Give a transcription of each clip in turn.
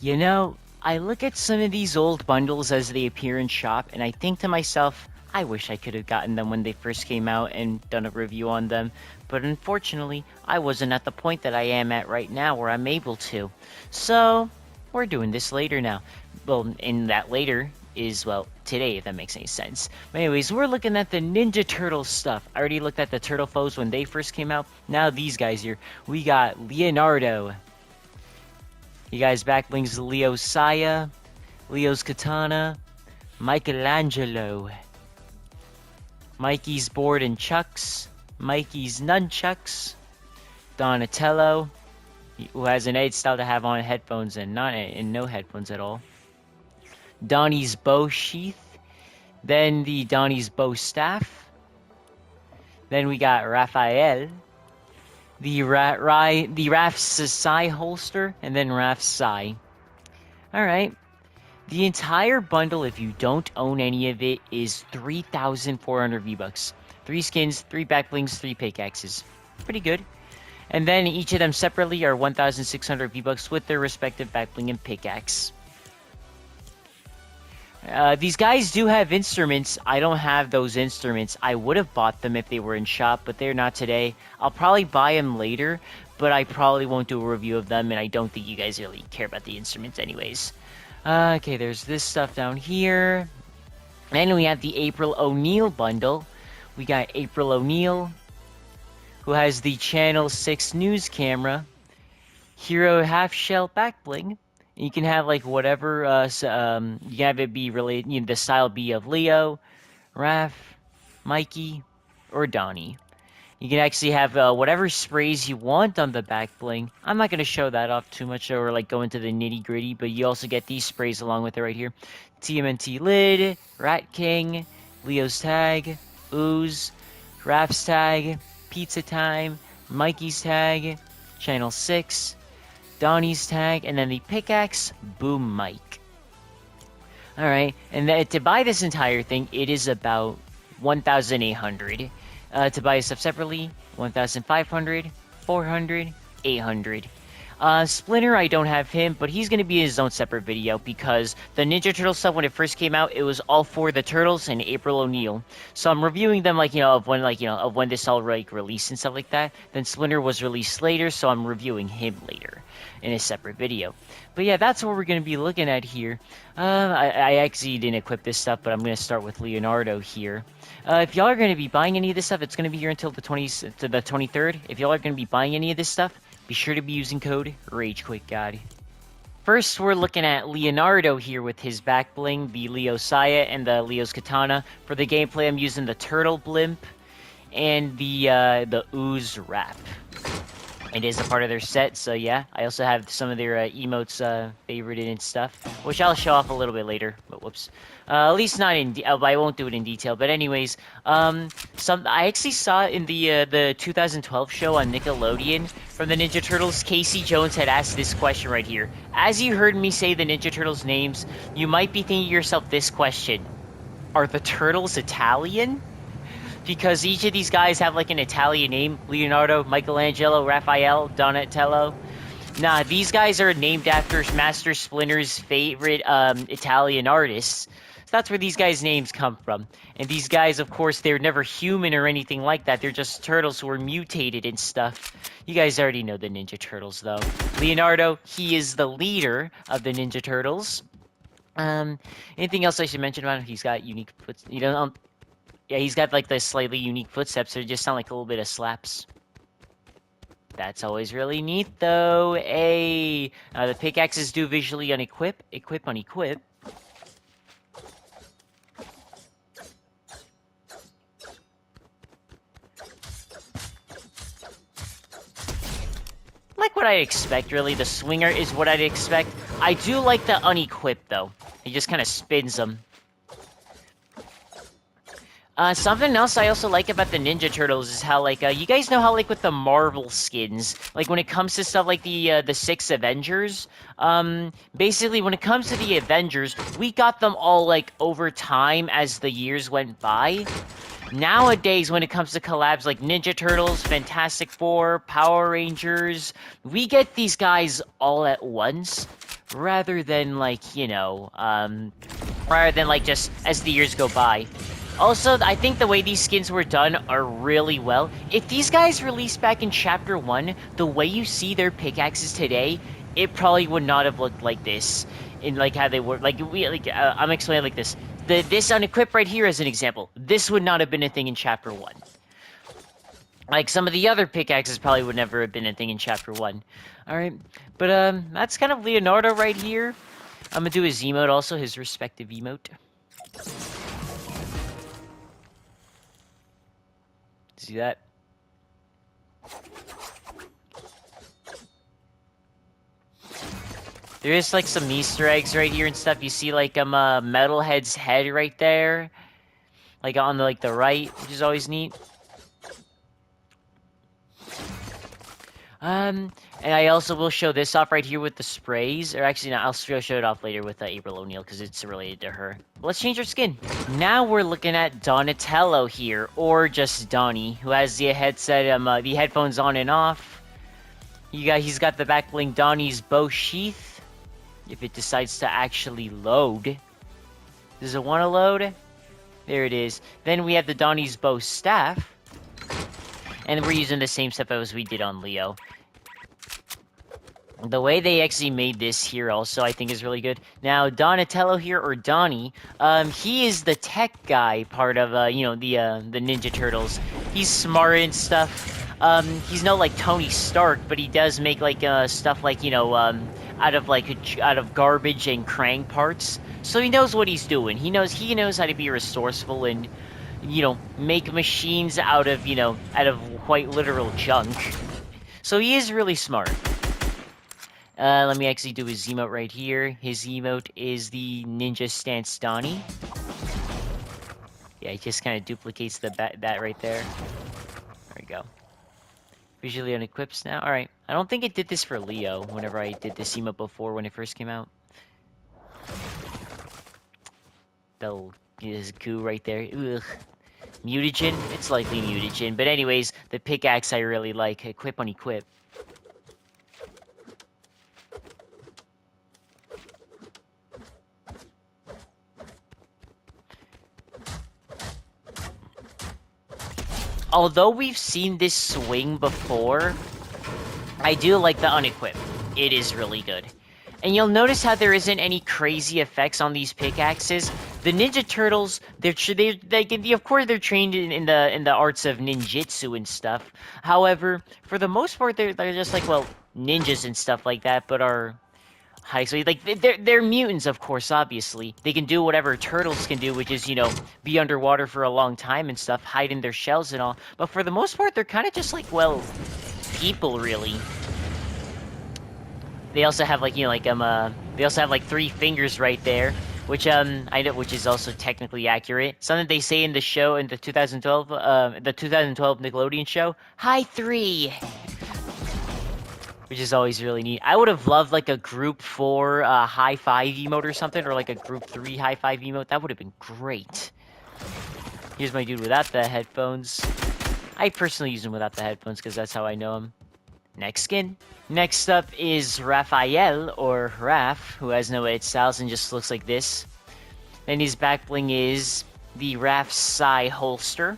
You know, I look at some of these old bundles as they appear in shop, and I think to myself, I wish I could have gotten them when they first came out and done a review on them, but unfortunately, I wasn't at the point that I am at right now where I'm able to. So, we're doing this later now. Well, and that later is, well, today, if that makes any sense. But anyways, we're looking at the Ninja Turtle stuff. I already looked at the Turtle foes when they first came out. Now these guys here. We got Leonardo. You guys backblings Leo Saya, Leo's Katana, Michelangelo, Mikey's board and chucks, Mikey's nunchucks, Donatello, who has an Ed style to have on headphones and no headphones at all. Donnie's bow sheath, then the Donnie's bow staff. Then we got Raphael, the Raph's Sai holster, and then Raph's Sai. Alright. The entire bundle, if you don't own any of it, is 3,400 V-Bucks. 3 skins, 3 backblings, 3 pickaxes. Pretty good. And then each of them separately are 1,600 V-Bucks with their respective backbling and pickaxe. These guys do have instruments. I don't have those instruments. I would have bought them if they were in shop, but they're not today. I'll probably buy them later, but I probably won't do a review of them, and I don't think you guys really care about the instruments anyways. Okay, there's this stuff down here. Then we have the April O'Neil bundle. We got April O'Neil, who has the Channel 6 news camera, Hero half-shell backbling. You can have like whatever, you can have it be related, you know, the style be of Leo, Raph, Mikey, or Donnie. You can actually have whatever sprays you want on the back bling. I'm not going to show that off too much or like go into the nitty gritty, but you also get these sprays along with it right here. TMNT lid, Rat King, Leo's tag, Ooze, Raph's tag, Pizza Time, Mikey's tag, Channel 6, Donnie's tag, and then the pickaxe, Boom Mike. Alright, and to buy this entire thing, it is about 1,800. To buy stuff separately, 1,500, 400, 800. Splinter, I don't have him, but he's going to be his own separate video because the Ninja Turtle stuff, when it first came out, it was all for the Turtles and April O'Neil. So I'm reviewing them, like, of when this all, like, released and stuff like that. Then Splinter was released later, so I'm reviewing him later in a separate video. But yeah, that's what we're going to be looking at here. I actually didn't equip this stuff, but I'm going to start with Leonardo here. If y'all are going to be buying any of this stuff, it's going to be here until the 23rd. If y'all are going to be buying any of this stuff, be sure to be using code RAGEQUICKGOD. First, we're looking at Leonardo here with his back bling, the Leo Saya and the Leo's Katana. For the gameplay, I'm using the Turtle Blimp and the Ooze Wrap. It is a part of their set, so yeah. I also have some of their emotes favorited and stuff, which I'll show off a little bit later. But whoops, at least not in. I won't do it in detail. But anyways, I actually saw in the 2012 show on Nickelodeon from the Ninja Turtles. Casey Jones had asked this question right here. As you heard me say the Ninja Turtles names, you might be thinking to yourself this question: are the Turtles Italian? Because each of these guys have like an Italian name. Leonardo, Michelangelo, Raphael, Donatello. Nah, these guys are named after Master Splinter's favorite Italian artists. So that's where these guys' names come from. And these guys, of course, they're never human or anything like that. They're just turtles who are mutated and stuff. You guys already know the Ninja Turtles, though. Leonardo, he is the leader of the Ninja Turtles. Anything else I should mention about him? He's got unique... Yeah, he's got like the slightly unique footsteps. They just sound like a little bit of slaps. That's always really neat, though. Hey, the pickaxes do visually unequip, equip, unequip. Like what I expect, really. The swinger is what I'd expect. I do like the unequip, though. He just kind of spins them. Something else I also like about the Ninja Turtles is how, like, you guys know how, like, with the Marvel skins, like, when it comes to stuff like the 6 Avengers, basically, when it comes to the Avengers, we got them all, like, over time as the years went by. Nowadays, when it comes to collabs like Ninja Turtles, Fantastic Four, Power Rangers, we get these guys all at once. rather than like, rather than like just as the years go by. Also, I think the way these skins were done are really well. If these guys released back in Chapter 1, the way you see their pickaxes today, it probably would not have looked like this. In like how they were, I'm explaining like this. This unequipped right here as an example. This would not have been a thing in Chapter 1. Like, some of the other pickaxes probably would never have been a thing in Chapter 1. Alright, but, that's kind of Leonardo right here. I'm gonna do his emote also, his respective emote. See that? There is, like, some Easter eggs right here and stuff. You see, like, Metalhead's head right there. Like, on the, like, the right, which is always neat. And I also will show this off right here with the sprays. Or actually, no, I'll show it off later with April O'Neil because it's related to her. But let's change her skin. Now we're looking at Donatello here, or just Donnie, who has the headset, the headphones on and off. He's got the back bling Donnie's bow sheath. If it decides to actually load. Does it want to load? There it is. Then we have the Donnie's bow staff. And we're using the same stuff as we did on Leo. The way they actually made this here also, I think, is really good. Now, Donatello here, or Donnie, he is the tech guy part of, the Ninja Turtles. He's smart and stuff. He's no, like, Tony Stark, but he does make, like, stuff like, out of garbage and crank parts. So he knows what he's doing. He knows how to be resourceful and, make machines out of quite literal junk. So he is really smart. Let me actually do his emote right here. His emote is the Ninja Stance Donnie. Yeah, it just kind of duplicates that right there. There we go. Visually unequips now. Alright. I don't think it did this for Leo whenever I did this emote before when it first came out. There's goo right there. Ugh. Mutagen? It's likely mutagen. But anyways, the pickaxe I really like. Equip on equip. Although we've seen this swing before, I do like the unequip. It is really good. And you'll notice how there isn't any crazy effects on these pickaxes. The Ninja Turtles, of course they're trained in the arts of ninjutsu and stuff. However, for the most part, they're just like, well, ninjas and stuff like that, but are high. So like they're mutants, of course. Obviously, they can do whatever turtles can do, which is be underwater for a long time and stuff, hide in their shells and all. But for the most part, they're kind of just like, well, people really. They also have like they also have like 3 fingers right there, which I know, which is also technically accurate. Something they say in the show in the 2012 Nickelodeon show, high 3. Which is always really neat. I would have loved like a group 4 high 5 emote or something, or like a group 3 high 5 emote. That would have been great. Here's my dude without the headphones. I personally use him without the headphones because that's how I know him. Next skin. Next up is Raphael, or Raph, who has no edge styles and just looks like this. Then his back bling is the Raph Sai holster.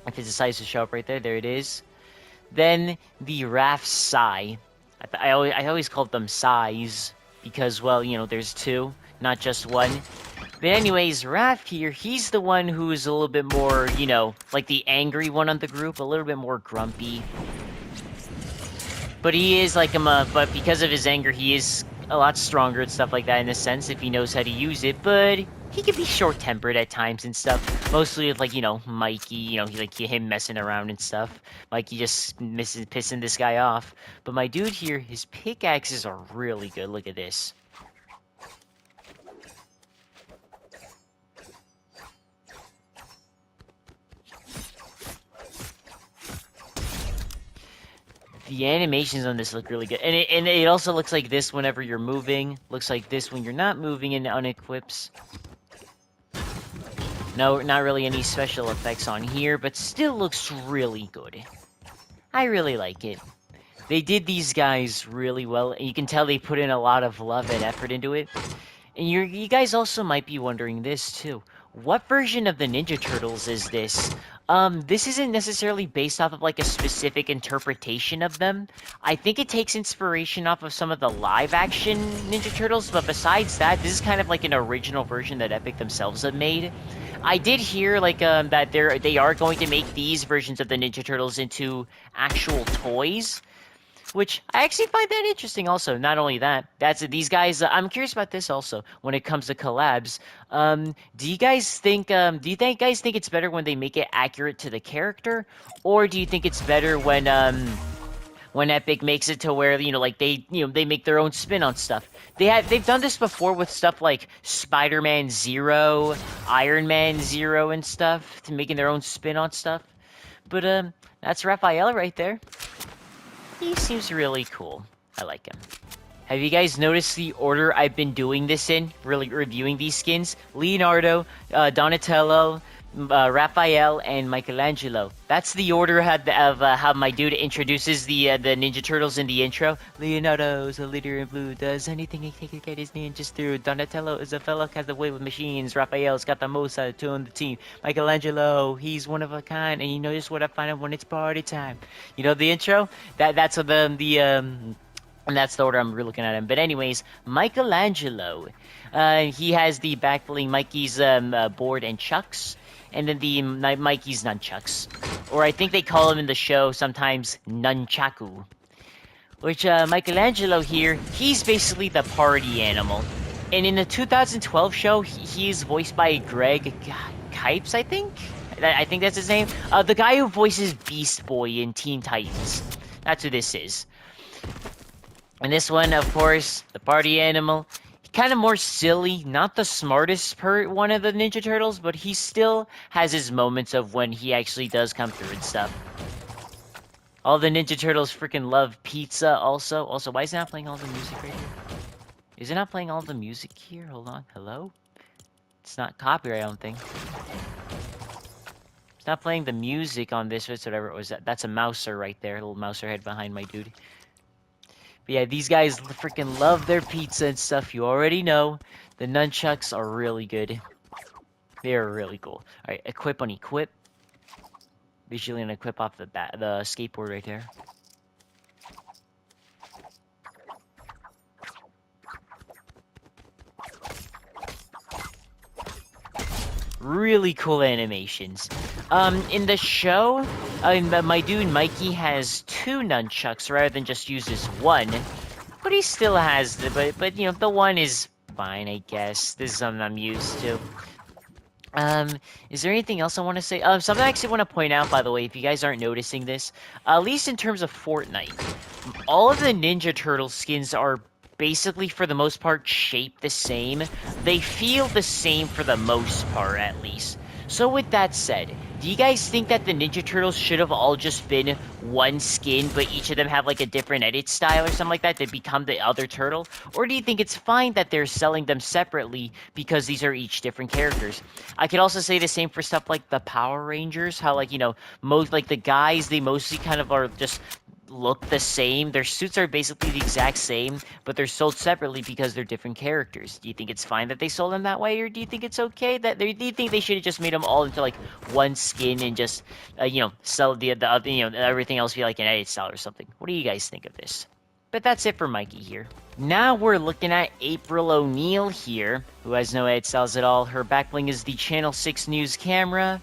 If it decides to show up right there, there it is. Then the Raph Sai. I always called them Sais because, well, there's 2, not just 1. But anyways, Raph here, he's the one who's a little bit more, like the angry one on the group, a little bit more grumpy. But he is like but because of his anger, he is a lot stronger and stuff like that in a sense if he knows how to use it. But he can be short-tempered at times and stuff. Mostly with like Mikey, him messing around and stuff. Mikey just pissing this guy off. But my dude here, his pickaxes are really good. Look at this. The animations on this look really good. And it also looks like this whenever you're moving. Looks like this when you're not moving and unequips. No, not really any special effects on here, but still looks really good. I really like it. They did these guys really well, and you can tell they put in a lot of love and effort into it. And you guys also might be wondering this too. What version of the Ninja Turtles is this? This isn't necessarily based off of like a specific interpretation of them. I think it takes inspiration off of some of the live action Ninja Turtles, but besides that, this is kind of like an original version that Epic themselves have made. I did hear like that they are going to make these versions of the Ninja Turtles into actual toys, which I actually find that interesting. Also, not only that, that's these guys. I'm curious about this also when it comes to collabs. Do you guys think? Do you think guys think it's better when they make it accurate to the character, or do you think it's better when Epic makes it to where like they make their own spin on stuff? They've done this before with stuff like Spider-Man Zero, Iron Man Zero, and stuff, to making their own spin on stuff. But that's Raphael right there. He seems really cool. I like him. Have you guys noticed the order I've been doing this in? Really reviewing these skins? Leonardo, Donatello, Raphael, and Michelangelo. That's the order of how my dude introduces the Ninja Turtles in the intro. Leonardo's a leader in blue, does anything he can get his ninjas through. Donatello is a fellow has the way with machines. Raphael's got the most to on the team. Michelangelo, he's one of a kind, and you know just what I find out when it's party time. You know the intro? That's what and that's the order I'm looking at him. But anyways, Michelangelo. He has the back bling Mikey's board and chucks. And then the Mikey's nunchucks. Or I think they call him in the show sometimes nunchaku. Which Michelangelo here, he's basically the party animal. And in the 2012 show, he's voiced by Greg Kipes, I think? I think that's his name. The guy who voices Beast Boy in Teen Titans. That's who this is. And this one, of course, the party animal. Kind of more silly, not the smartest one of the Ninja Turtles, but he still has his moments of when he actually does come through and stuff. All the Ninja Turtles freaking love pizza also. Also, why is it not playing all the music right here? Is it not playing all the music here? Hold on. Hello? It's not copyright, I don't think. It's not playing the music on this, whatever it was. That's a mouser right there. A little mouser head behind my dude. But yeah, these guys freaking love their pizza and stuff. You already know. The nunchucks are really good. They're really cool. Alright, equip on equip. Visually gonna equip off the skateboard right there. Really cool animations. In the show, my dude Mikey has 2 nunchucks rather than just uses 1. But he still has but you know, the 1 is fine, I guess. This is something I'm used to. Is there anything else I want to say? Something I actually want to point out, by the way, if you guys aren't noticing this, at least in terms of FORTNITE, all of the Ninja Turtle skins are basically, for the most part, shaped the same. They feel the same for the most part, at least. So with that said, do you guys think that the Ninja Turtles should have all just been one skin, but each of them have like a different edit style or something like that to become the other turtle? Or do you think it's fine that they're selling them separately because these are each different characters? I could also say the same for stuff like the Power Rangers, how like, you know, most like the guys, they mostly kind of are just look the same. Their suits are basically the exact same, but they're sold separately because they're different characters. Do you think it's fine that they sold them that way, or do you think it's okay that do you think they should have just made them all into like one skin and just you know, sell the other, you know, everything else be like an edit style or something? What do you guys think of this? But that's it for Mikey here. Now we're looking at April O'Neil here, who has no edit styles at all. Her backbling is the Channel 6 News camera,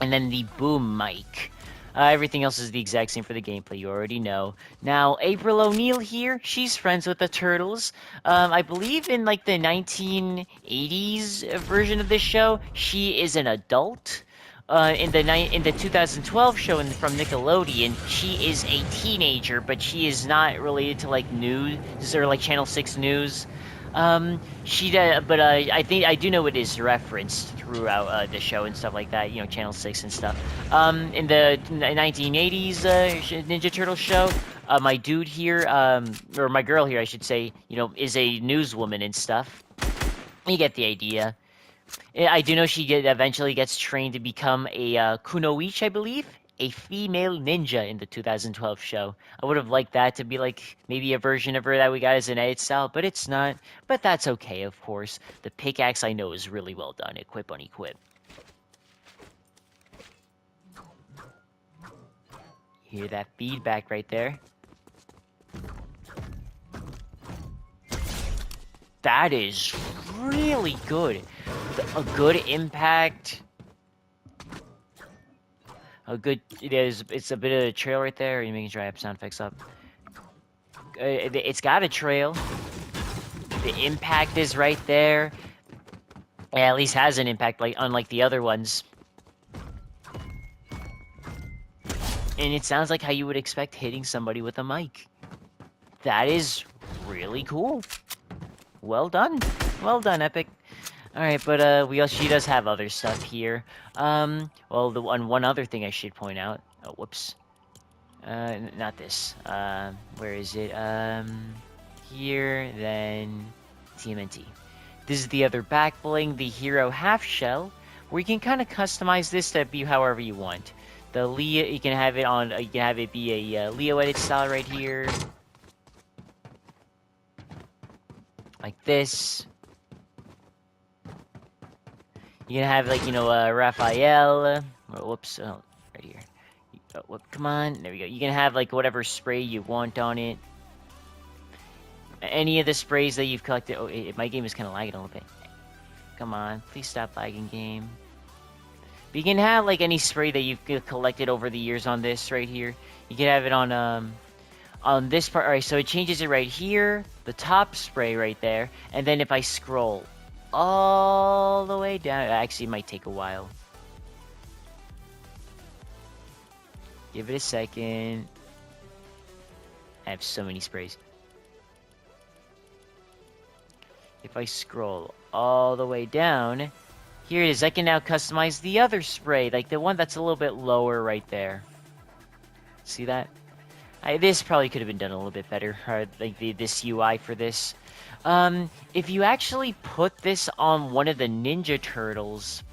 and then the boom mic. Everything else is the exact same for the gameplay, you already know. Now, April O'Neil here, she's friends with the Turtles. I believe in, like, the 1980s version of this show, she is an adult. In the 2012 show from Nickelodeon, she is a teenager, but she is not related to, like, news, or, like, Channel 6 News. But I think I do know it is referenced throughout the show and stuff like that, you know, Channel 6 and stuff. In the 1980s Ninja Turtle show, my dude here, or my girl here, I should say, you know, is a newswoman and stuff. You get the idea. I do know she eventually gets trained to become a kunoichi, I believe, a female ninja in the 2012 show. I would have liked that to be like maybe a version of her that we got as an edit style, but it's not. But that's okay, of course. The pickaxe I know is really well done. Equip on equip. Hear that feedback right there? That is really good. A good impact. A good. It's a bit of a trail right there. Are you making sure I have sound effects up? It's got a trail. The impact is right there. It at least has an impact, like unlike the other ones. And it sounds like how you would expect hitting somebody with a mic. That is really cool. Well done. Well done, Epic. Alright, but she does have other stuff here. Well, one other thing I should point out. Oh, whoops. Not this. Where is it? Here, then TMNT. This is the other back bling, the hero half shell, where you can kind of customize this to be however you want. The Leo, you can have it on. You can have it be a Leo edit style right here, like this. You can have like Raphael. Oh, whoops! Oh, right here. Oh, whoop, come on, there we go. You can have like whatever spray you want on it. Any of the sprays that you've collected. Oh, my game is kind of lagging a little bit. Come on, please stop lagging, game. But you can have like any spray that you've collected over the years on this right here. You can have it on this part. All right, so it changes it right here, the top spray right there, and then if I scroll all the way down, actually it might take a while. Give it a second. I have so many sprays. If I scroll all the way down, here it is. I can now customize the other spray, like the one that's a little bit lower right there. See that? This probably could have been done a little bit better, like this UI for this. If you actually put this on one of the Ninja Turtles,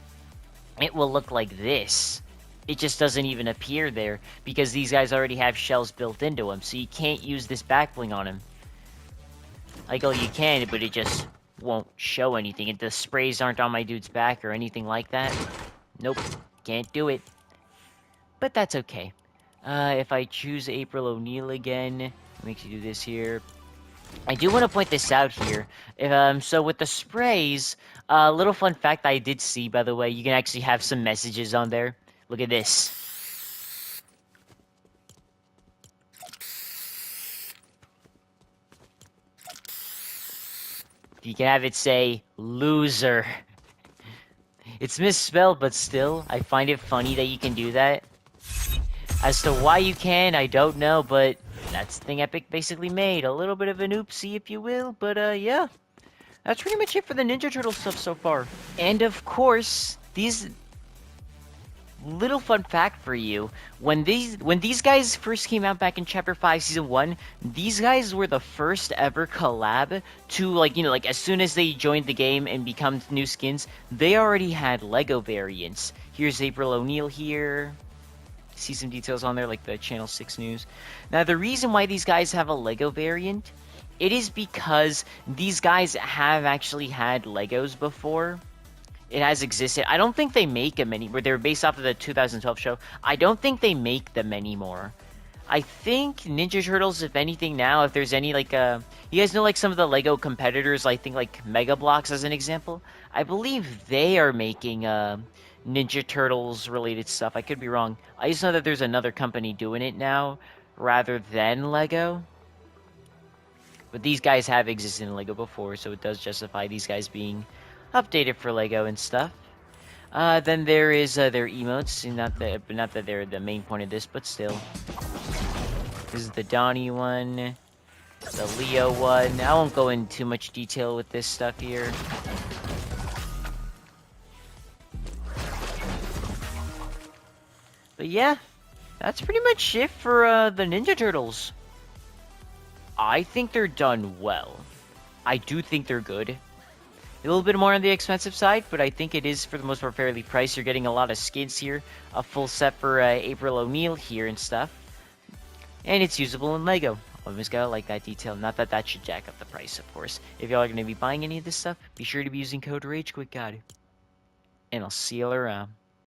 it will look like this. It just doesn't even appear there, because these guys already have shells built into them, so you can't use this back bling on him. Like, oh, you can, but it just won't show anything. And the sprays aren't on my dude's back or anything like that. Nope, can't do it. But that's okay. If I choose April O'Neil again, makes you do this here. I do want to point this out here. So with the sprays, little fun fact I did see, by the way, you can actually have some messages on there. Look at this. You can have it say, loser. It's misspelled, but still, I find it funny that you can do that. As to why you can, I don't know, but that's the thing Epic basically made. A little bit of an oopsie, if you will, but yeah. That's pretty much it for the Ninja Turtle stuff so far. And of course, these... Little fun fact for you, when these guys first came out back in Chapter 5, Season 1, these guys were the first ever collab to, like, as soon as they joined the game and become new skins, they already had LEGO variants. Here's April O'Neil here. See some details on there, like the Channel 6 news. Now, the reason why these guys have a LEGO variant, it is because these guys have actually had LEGOs before. It has existed. I don't think they make them anymore. They're based off of the 2012 show. I don't think they make them anymore. I think Ninja Turtles, if anything now, if there's any, like, you guys know, like, some of the LEGO competitors, I think, like, Mega Bloks as an example? I believe they are making, Ninja Turtles related stuff. I could be wrong. I just know that there's another company doing it now, rather than LEGO. But these guys have existed in LEGO before, so it does justify these guys being updated for LEGO and stuff. Then there is their emotes. Not that they're the main point of this, but still. This is the Donnie one, the Leo one. I won't go into too much detail with this stuff here. But yeah, that's pretty much it for the Ninja Turtles. I think they're done well. I do think they're good. A little bit more on the expensive side, but I think it is for the most part fairly priced. You're getting a lot of skins here, a full set for April O'Neil here and stuff, and it's usable in Lego. Always gotta like that detail. Not that that should jack up the price, of course. If y'all are gonna be buying any of this stuff, be sure to be using code RAGEQUIT, and I'll see y'all around.